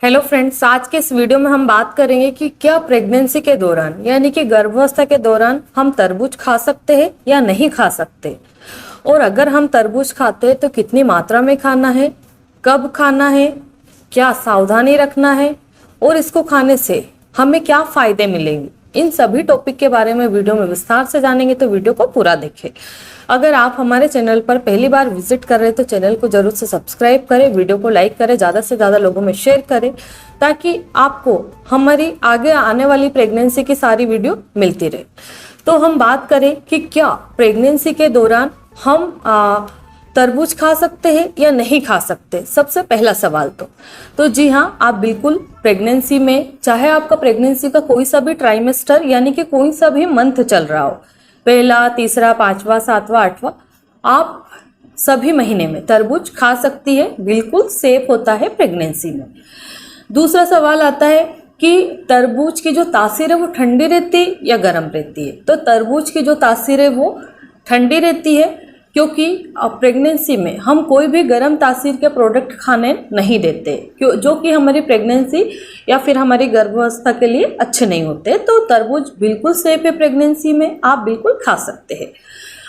Hello friends, आज के इस वीडियो में हम बात करेंगे कि क्या प्रेगनेंसी के दौरान यानी कि गर्भावस्था के दौरान हम तरबूज खा सकते हैं या नहीं खा सकते, और अगर हम तरबूज खाते हैं तो कितनी मात्रा में खाना है, कब खाना है, क्या सावधानी रखना है और इसको खाने से हमें क्या फायदे मिलेंगे। इन सभी टॉपिक के बारे में वीडियो में विस्तार से जानेंगे, तो वीडियो को पूरा देखें। अगर आप हमारे चैनल पर पहली बार विजिट कर रहे हैं तो चैनल को जरूर से सब्सक्राइब करें, वीडियो को लाइक करें, ज़्यादा से ज़्यादा लोगों में शेयर करें ताकि आपको हमारी आगे आने वाली प्रेगनेंसी की सारी वीडियो मिलती रहे। तो हम बात करें कि क्या प्रेगनेंसी के दौरान हम तरबूज खा सकते हैं या नहीं खा सकते। सबसे पहला सवाल तो जी हाँ, आप बिल्कुल प्रेगनेंसी में, चाहे आपका प्रेगनेंसी का कोई सा भी ट्राइमेस्टर यानी कि कोई सा भी मंथ चल रहा हो, पहला, तीसरा, पांचवा, सातवां, आठवां, आप सभी महीने में तरबूज खा सकती है। बिल्कुल सेफ होता है प्रेगनेंसी में। दूसरा सवाल आता है कि तरबूज की जो तासीर है वो ठंडी रहती है या गर्म रहती है। तो तरबूज की जो तासीर है वो ठंडी रहती है, क्योंकि प्रेगनेंसी में हम कोई भी गर्म तासीर के प्रोडक्ट खाने नहीं देते, जो कि हमारी प्रेगनेंसी या फिर हमारी गर्भावस्था के लिए अच्छे नहीं होते। तो तरबूज बिल्कुल सेफ है प्रेगनेंसी में, आप बिल्कुल खा सकते हैं।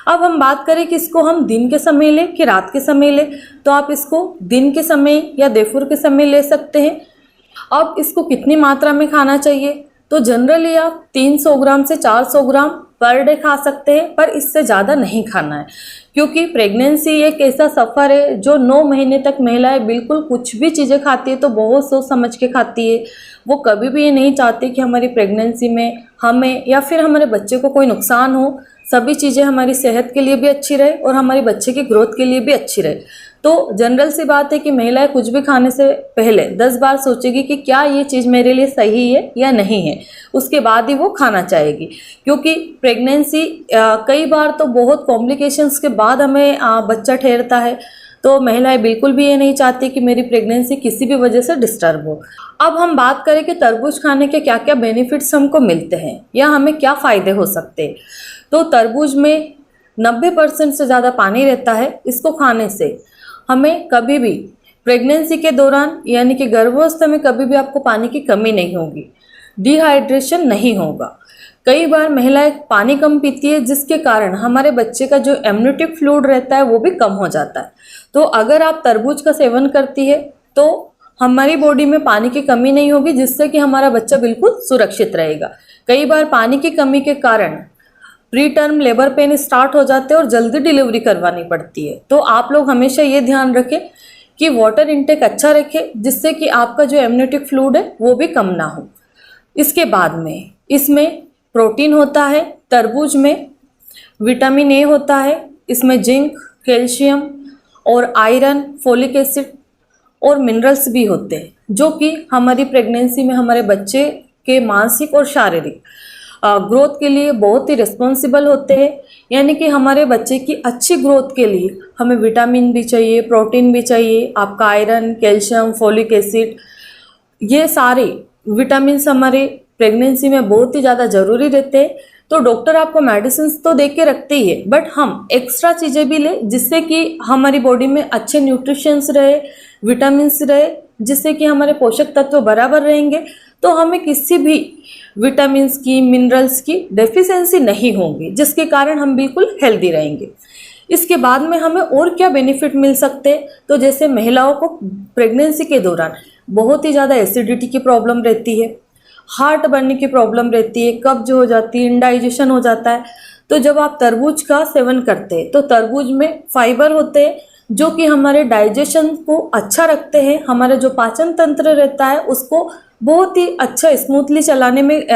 अब हम बात करें कि इसको हम दिन के समय ले कि रात के समय ले, तो आप इसको दिन के समय या दोपहर के समय ले सकते हैं। अब इसको कितनी मात्रा में खाना चाहिए, तो जनरली आप 300 ग्राम से 400 ग्राम पर डे खा सकते हैं, पर इससे ज़्यादा नहीं खाना है, क्योंकि प्रेगनेंसी एक ऐसा सफ़र है जो 9 महीने तक महिलाएं बिल्कुल कुछ भी चीज़ें खाती है तो बहुत सोच समझ के खाती है। वो कभी भी ये नहीं चाहती कि हमारी प्रेगनेंसी में हमें या फिर हमारे बच्चे को कोई नुकसान हो। सभी चीज़ें हमारी सेहत के लिए भी अच्छी रहे और हमारे बच्चे की ग्रोथ के लिए भी अच्छी रहे। तो जनरल सी बात है कि महिलाएं कुछ भी खाने से पहले 10 बार सोचेगी कि क्या ये चीज़ मेरे लिए सही है या नहीं है, उसके बाद ही वो खाना चाहेगी। क्योंकि प्रेगनेंसी कई बार तो बहुत कॉम्प्लिकेशंस के बाद हमें बच्चा ठहरता है, तो महिलाएं बिल्कुल भी ये नहीं चाहती कि मेरी प्रेगनेंसी किसी भी वजह से डिस्टर्ब हो। अब हम बात करें कि तरबूज खाने के क्या क्या बेनिफिट्स हमको मिलते हैं या हमें क्या फ़ायदे हो सकते हैं। तो तरबूज में 90% से ज़्यादा पानी रहता है। इसको खाने से हमें कभी भी प्रेगनेंसी के दौरान यानी कि गर्भावस्था में कभी भी आपको पानी की कमी नहीं होगी, डिहाइड्रेशन नहीं होगा। कई बार महिलाएं पानी कम पीती है, जिसके कारण हमारे बच्चे का जो एमनियोटिक फ्लूइड रहता है वो भी कम हो जाता है। तो अगर आप तरबूज का सेवन करती है तो हमारी बॉडी में पानी की कमी नहीं होगी, जिससे कि हमारा बच्चा बिल्कुल सुरक्षित रहेगा। कई बार पानी की कमी के कारण pre term labour pain start हो जाते हैं और जल्दी डिलीवरी करवानी पड़ती है। तो आप लोग हमेशा ये ध्यान रखें कि वाटर इनटेक अच्छा रखें, जिससे कि आपका जो एमनियोटिक फ्लूइड है वो भी कम ना हो। इसके बाद में इसमें प्रोटीन होता है, तरबूज में विटामिन ए होता है, इसमें जिंक, कैल्शियम और आयरन, फोलिक एसिड और मिनरल्स भी होते हैं, जो कि हमारी प्रेगनेंसी में हमारे बच्चे के मानसिक और शारीरिक ग्रोथ के लिए बहुत ही रिस्पॉन्सिबल होते हैं। यानी कि हमारे बच्चे की अच्छी ग्रोथ के लिए हमें विटामिन भी चाहिए, प्रोटीन भी चाहिए, आपका आयरन, कैल्शियम, फोलिक एसिड, ये सारे विटामिन्स हमारे प्रेगनेंसी में बहुत ही ज़्यादा ज़रूरी रहते हैं। तो डॉक्टर आपको मेडिसिन तो दे के रखते ही है, बट हम एक्स्ट्रा चीज़ें भी लें जिससे कि हमारी बॉडी में अच्छे न्यूट्रिशंस रहे, विटामिन्स रहे, जिससे कि हमारे पोषक तत्व बराबर रहेंगे, तो हमें किसी भी विटामिन्स की, मिनरल्स की डेफिशिएंसी नहीं होगी, जिसके कारण हम बिल्कुल हेल्दी रहेंगे। इसके बाद में हमें और क्या बेनिफिट मिल सकते हैं, तो जैसे महिलाओं को प्रेगनेंसी के दौरान बहुत ही ज़्यादा एसिडिटी की प्रॉब्लम रहती है, हार्ट बर्न की प्रॉब्लम रहती है, कब्ज हो जाती है, इंडाइजेशन हो जाता है। तो जब आप तरबूज का सेवन करते हैं तो तरबूज में फाइबर होते हैं जो कि हमारे डाइजेशन को अच्छा रखते हैं, हमारा जो पाचन तंत्र रहता है उसको बहुत ही अच्छा स्मूथली चलाने में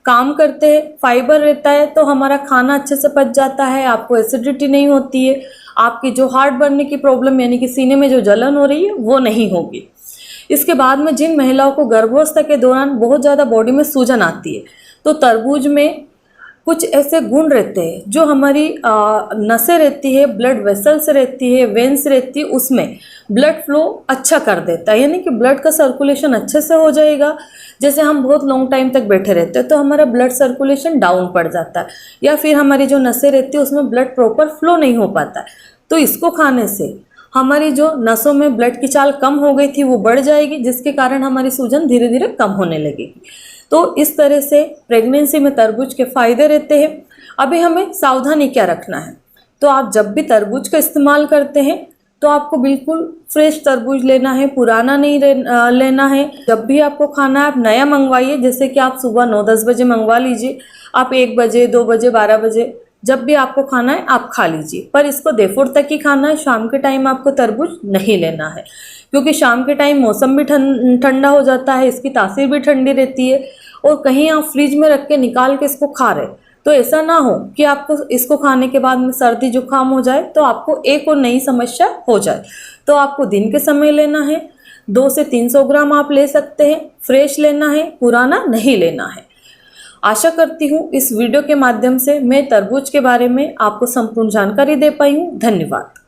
काम करते हैं। फाइबर रहता है तो हमारा खाना अच्छे से पच जाता है, आपको एसिडिटी नहीं होती है, आपकी जो हार्ट बर्न की प्रॉब्लम यानी कि सीने में जो जलन हो रही है वो नहीं होगी। इसके बाद में जिन महिलाओं को गर्भावस्था के दौरान बहुत ज़्यादा बॉडी में सूजन आती है, तो तरबूज में कुछ ऐसे गुण रहते हैं जो हमारी नसें रहती है, ब्लड वेसल्स रहती है, वेन्स रहती है, उसमें ब्लड फ्लो अच्छा कर देता है, यानी कि ब्लड का सर्कुलेशन अच्छे से हो जाएगा। जैसे हम बहुत लॉन्ग टाइम तक बैठे रहते हैं तो हमारा ब्लड सर्कुलेशन डाउन पड़ जाता है, या फिर हमारी जो नसें रहती है उसमें ब्लड प्रॉपर फ्लो नहीं हो पाता है। तो इसको खाने से हमारी जो नसों में ब्लड की चाल कम हो गई थी वो बढ़ जाएगी, जिसके कारण हमारी सूजन धीरे धीरे कम होने लगेगी। तो इस तरह से प्रेगनेंसी में तरबूज के फायदे रहते हैं। अभी हमें सावधानी क्या रखना है, तो आप जब भी तरबूज का इस्तेमाल करते हैं तो आपको बिल्कुल फ्रेश तरबूज लेना है, पुराना नहीं लेना है। जब भी आपको खाना है आप नया मंगवाइए, जैसे कि आप सुबह 9-10 बजे मंगवा लीजिए, आप 1 बजे 2 बजे 12 बजे जब भी आपको खाना है आप खा लीजिए, पर इसको दोपहर तक ही खाना है। शाम के टाइम आपको तरबूज नहीं लेना है, क्योंकि शाम के टाइम मौसम भी ठंडा हो जाता है, इसकी तासीर भी ठंडी रहती है, और कहीं आप फ्रिज में रख के निकाल के इसको खा रहे, तो ऐसा ना हो कि आपको इसको खाने के बाद में सर्दी जुकाम हो जाए तो आपको एक और नई समस्या हो जाए। तो आपको दिन के समय लेना है, 200 से 300 ग्राम आप ले सकते हैं, फ्रेश लेना है, पुराना नहीं लेना है। आशा करती हूँ इस वीडियो के माध्यम से मैं तरबूज के बारे में आपको संपूर्ण जानकारी दे पाई हूँ। धन्यवाद।